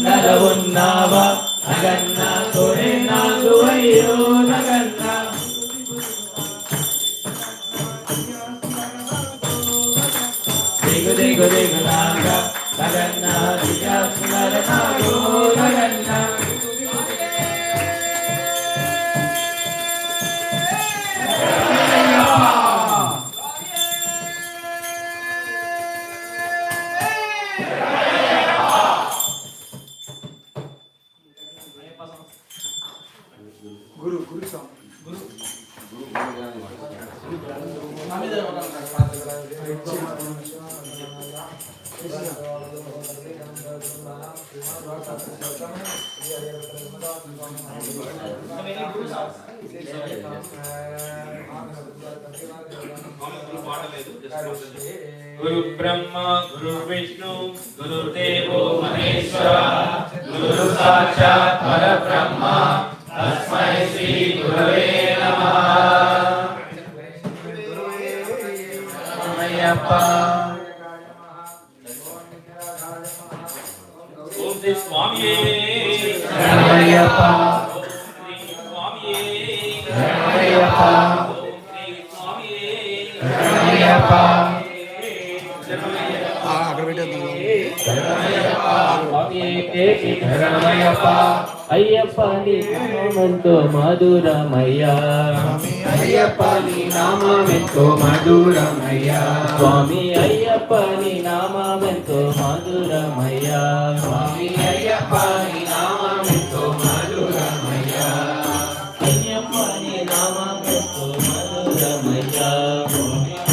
నలవున్నావా నగన్న తోడే నాకు అయ్యో నగన్న దిగు దిగు దిగులాగా నగన్న దిగాసునర నాగో నగన్న గురు గురు గురు గురు బ్రహ్మ గురు విష్ణు గురుదేవో మహేశ్వర గురు సాక్షాత్ పరబ్రహ్మ తస్మై శ్రీ గురవే నమః. ఓం శ్రీ స్వామియే శరణమయ్యప్ప. ఓం శ్రీ స్వామియే శరణమయ్యప్ప. ఓం శ్రీ స్వామియే శరణమయ్యప్ప. శరణమయ్యప్ప. అయ్యప్ప నీ నామమెంతో మధురమయ్యా. అయ్యప్ప నీ నామమెంతో మధురమయ్యా. స్వామి అయ్యప్ప నీ నామమెంతో మధురమయ్యా. స్వామి అయ్యప్ప నీ నామమెంతో మధురమయ్యా. అయ్యప్ప నీ నామమెంతో మధురమయ్యా.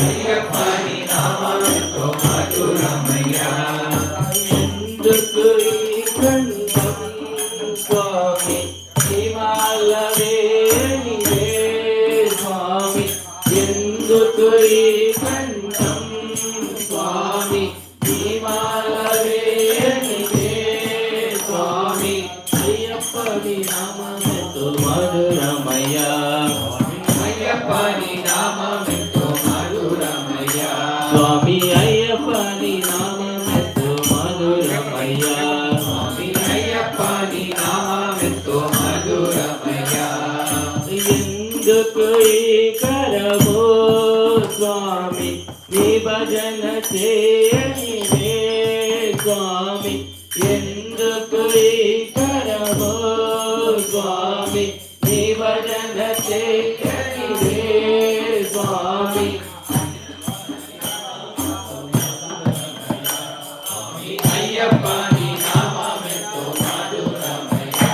అయ్యప్ప నీ నామమెంతో మధురమయ్యా. ఎందుకు ఈ కంఠం స్వామి హిమాలవేణివే స్వామి. ఎందుకు ఈ కంఠం స్వామి హిమాలవేణివే స్వామి. అయ్యప్ప నీ నామమెంతో మధురమయ్యా. అయ్యప్ప నీ నామమెంతో మధురమయ్యా. స్వామి అయ్యప్ప నీ నామమెంతో మధురమయ్యా. స్వామి అయ్యప్ప నీ నామమెంతో మధురమయ్యా. ఎందుకు ఈ కరమో స్వామి నీ భజన చేయనివే స్వామి. ఎందుకు ఈ కరమో స్వామి నీ భజన చేయనివే స్వామి. అయ్యప్ప నీ నామమెంతో మధురమయ్యా.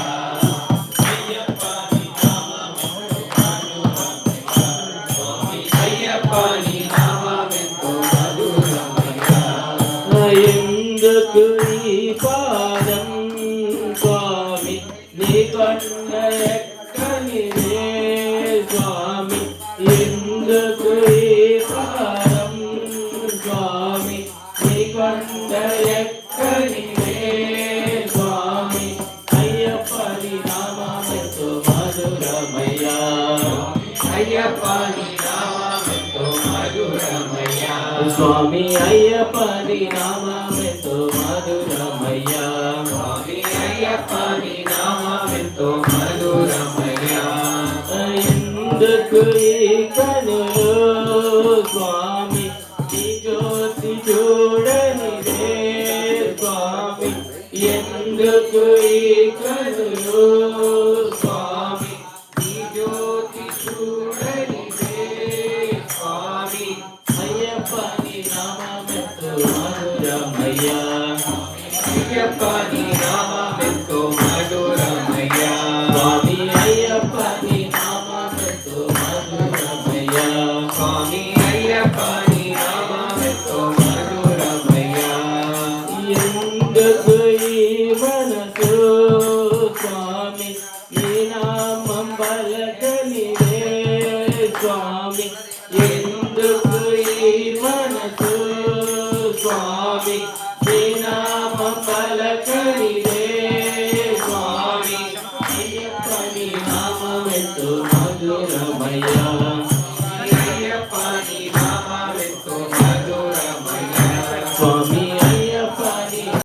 అయ్యప్ప నీ నామమెంతో మధురమయ్యా. స్వామి అయ్యప్ప నీ నామమెంతో మధురమయ్యా. ఎందుకు ఈ పాదం స్వామి నీ కొండ ఎక్కనిదే స్వామి. ఎందుకు ఈ పాదం స్వామి నీ కొండ ఎక్కనిదే స్వామి. అయ్యప్ప నీ నామమెంతో మధురమయ్యా. అయ్యప్ప నీ నామమెంతో మధురమయ్యా. స్వామి అయ్యప్ప నీ నామమెంతో మధురమయ్యా. స్వామి అయ్యప్ప నీ నామమెంతో మధురమయ్యా. ఎందుకు ఈ కనులు స్వామి నీ జ్యోతి చూడనిదే స్వామి. ఎందుకు ఈ కనులు స్వామి నీ జ్యోతి చూడనిదే స్వామి. అయ్యప్ప నీ నామమెంతో మధురమయ్యా. అయ్యప్ప నీ నామమెంతో మధురమయ్యా. స్వామి అయ్యప్ప నీ నామమెంతో మధురమయ్యా. స్వామి అయ్యప్ప నీ నామమెంతో మధురమయ్యా. ఎందుకు ఈ మనసు స్వామి నీ నామం పలకనిదే స్వామి. ఎందుకు ఈ మనసు స్వామి నీ నామం పలకనిదే